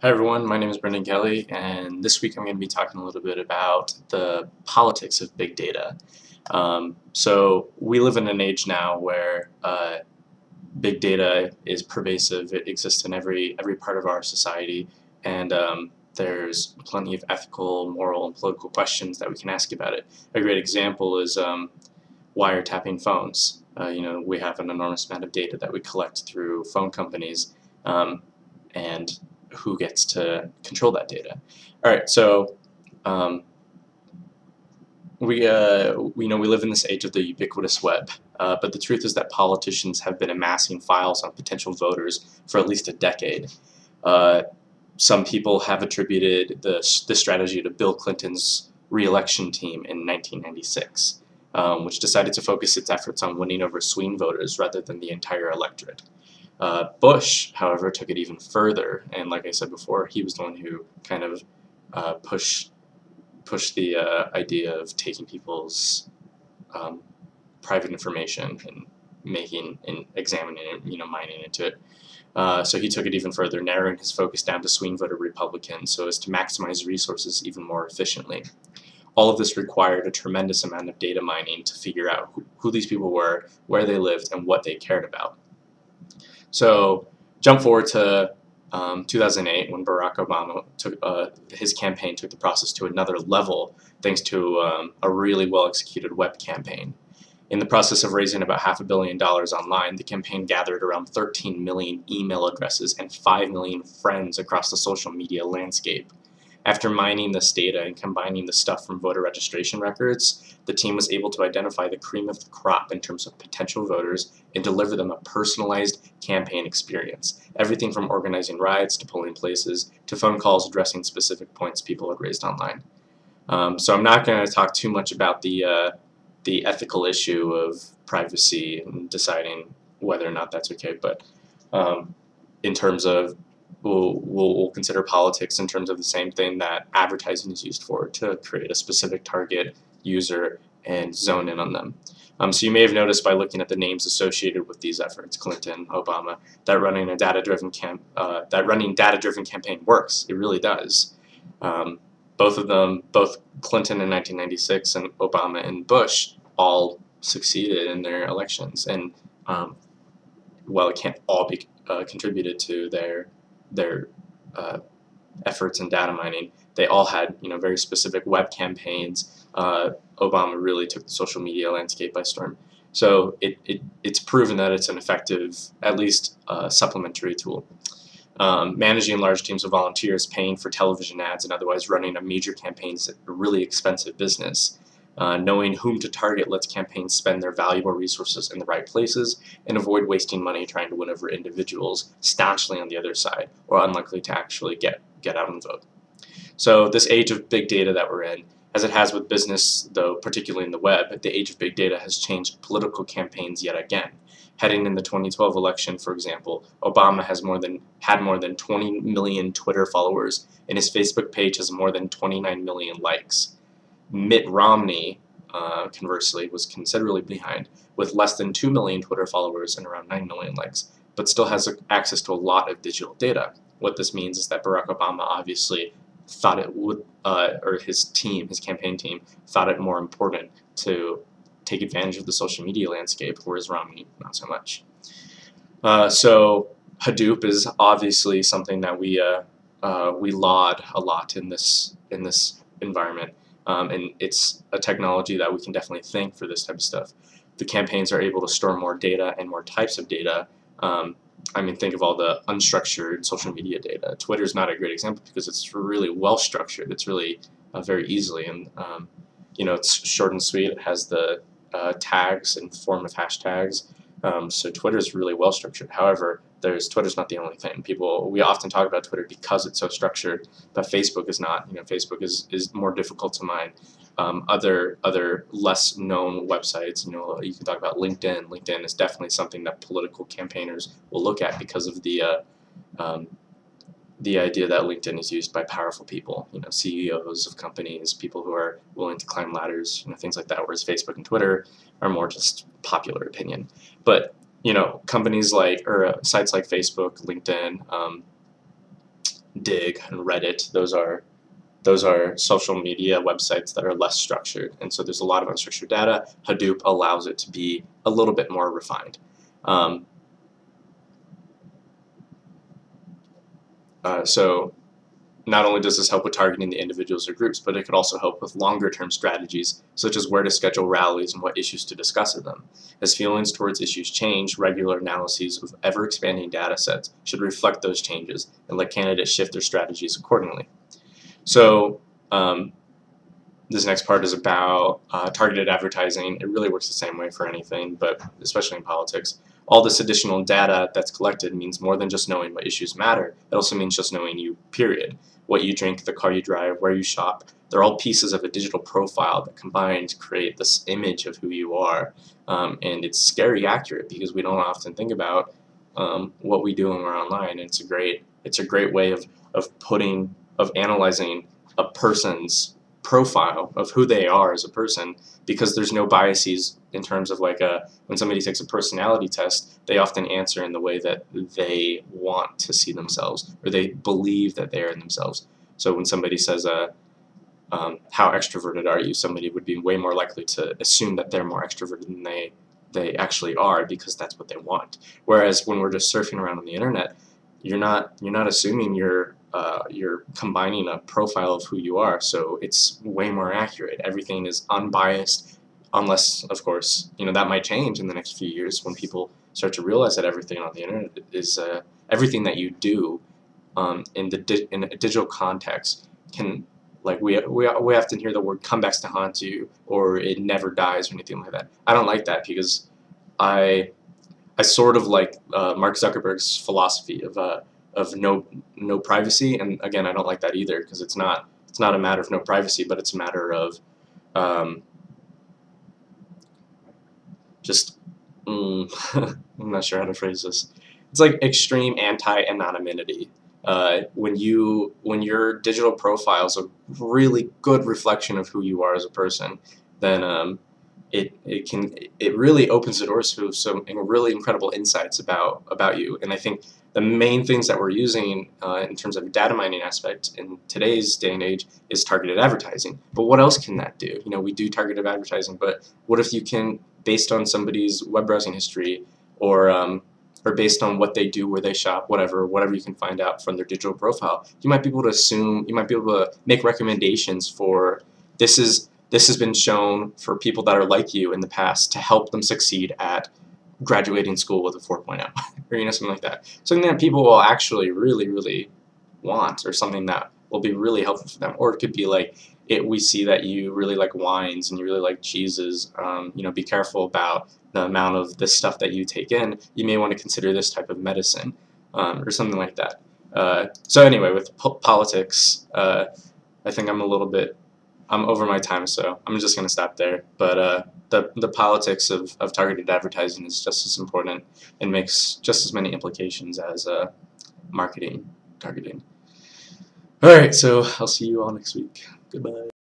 Hi everyone, my name is Brendan Kelly, and this week I'm going to be talking a little bit about the politics of big data. So we live in an age now where big data is pervasive. It exists in every part of our society, and there's plenty of ethical, moral, and political questions that we can ask about it. A great example is wiretapping phones. We have an enormous amount of data that we collect through phone companies, um, and who gets to control that data? All right, so um, we live in this age of the ubiquitous web, but the truth is that politicians have been amassing files on potential voters for at least a decade. Uh, some people have attributed this strategy to Bill Clinton's re-election team in 1996, which decided to focus its efforts on winning over swing voters rather than the entire electorate. Bush, however, took it even further, and like I said before, he was the one who kind of pushed the idea of taking people's um, private information and making and examining it, mining into it. So he took it even further, narrowing his focus down to swing voter Republicans so as to maximize resources even more efficiently. All of this required a tremendous amount of data mining to figure out who these people were, where they lived, and what they cared about. So jump forward to 2008 when Barack Obama took his campaign took the process to another level thanks to a really well executed web campaign. In the process of raising about $500 million online, the campaign gathered around 13 million email addresses and 5 million friends across the social media landscape. After mining this data and combining the stuff from voter registration records, the team was able to identify the cream of the crop in terms of potential voters and deliver them a personalized campaign experience. Everything from organizing rides to polling places to phone calls addressing specific points people had raised online. So I'm not going to talk too much about the ethical issue of privacy and deciding whether or not that's okay, but in terms of we'll consider politics in terms of the same thing that advertising is used for, to create a specific target user and zone in on them. So you may have noticed by looking at the names associated with these efforts, Clinton, Obama, that running data-driven campaign works. It really does. Um, both of them, both Clinton in 1996 and Obama and Bush, all succeeded in their elections. And while it can't all be contributed to their efforts in data mining, they all had very specific web campaigns. Obama really took the social media landscape by storm. So it's proven that it's an effective, at least supplementary tool. Managing large teams of volunteers, paying for television ads, and otherwise running a major campaign is a really expensive business. Knowing whom to target lets campaigns spend their valuable resources in the right places and avoid wasting money trying to win over individuals staunchly on the other side or unlikely to actually get out and vote. So this age of big data that we're in, as it has with business, though particularly in the web, the age of big data has changed political campaigns yet again. Heading in the 2012 election, for example, Obama had more than 20 million Twitter followers, and his Facebook page has more than 29 million likes. Mitt Romney, conversely, was considerably behind, with less than 2 million Twitter followers and around 9 million likes, but still has access to a lot of digital data. What this means is that Barack Obama obviously thought it would, or his campaign team, thought it more important to take advantage of the social media landscape, whereas Romney, not so much. So Hadoop is obviously something that we laud a lot in this environment, and it's a technology that we can definitely thank for this type of stuff. The campaigns are able to store more data and more types of data. Think of all the unstructured social media data. Twitter's not a great example because it's really well structured. It's really very easily, and it's short and sweet. It has the tags in the form of hashtags. So Twitter's really well structured. However, Twitter's not the only thing. We often talk about Twitter because it's so structured, but Facebook is not. Facebook is more difficult to mine. Other less known websites, you can talk about LinkedIn. LinkedIn is definitely something that political campaigners will look at because of the idea that LinkedIn is used by powerful people, CEOs of companies, people who are willing to climb ladders, things like that, whereas Facebook and Twitter are more just popular opinion. But, companies sites like Facebook, LinkedIn, Dig and Reddit. Those are social media websites that are less structured, and so there's a lot of unstructured data. Hadoop allows it to be a little bit more refined. So not only does this help with targeting the individuals or groups, but it could also help with longer-term strategies, such as where to schedule rallies and what issues to discuss at them. As feelings towards issues change, regular analyses of ever-expanding data sets should reflect those changes and let candidates shift their strategies accordingly. So this next part is about targeted advertising. It really works the same way for anything, but especially in politics. All this additional data that's collected means more than just knowing what issues matter. It also means just knowing you, period. What you drink, the car you drive, where you shop. They're all pieces of a digital profile that combined create this image of who you are. And it's scary accurate because we don't often think about what we do when we're online. It's a great way of analyzing a person's profile of who they are as a person, because there's no biases in terms of like when somebody takes a personality test, they often answer in the way that they want to see themselves, or they believe that they are themselves. So when somebody says how extroverted are you, somebody would be way more likely to assume that they're more extroverted than they actually are, because that's what they want. Whereas when we're just surfing around on the internet, you're not assuming you're combining a profile of who you are, so it's way more accurate. Everything is unbiased, unless, of course, that might change in the next few years when people start to realize that everything on the internet is everything that you do in a digital context can, like, we often hear the word "comebacks to haunt you" or "it never dies" or anything like that. I don't like that, because I sort of like Mark Zuckerberg's philosophy of no privacy, and again, I don't like that either, because it's not a matter of no privacy, but it's a matter of just I'm not sure how to phrase this. It's like extreme anti-anonymity. When your digital profile is a really good reflection of who you are as a person, then it really opens the doors to some really incredible insights about you. And I think the main things that we're using in terms of data mining aspect in today's day and age is targeted advertising. But what else can that do? We do targeted advertising, but what if you can, based on somebody's web browsing history, or based on what they do, where they shop, whatever you can find out from their digital profile, you might be able to make recommendations for this has been shown for people that are like you in the past to help them succeed at graduating school with a 4.0 or something like that. Something that people will actually really, really want, or something that will be really helpful for them. Or it could be like, we see that you really like wines and you really like cheeses. Be careful about the amount of this stuff that you take in. You may want to consider this type of medicine, or something like that. So anyway, with politics, I think I'm over my time, so I'm just going to stop there. But the politics of targeted advertising is just as important and makes just as many implications as marketing targeting. Alright, so I'll see you all next week. Goodbye.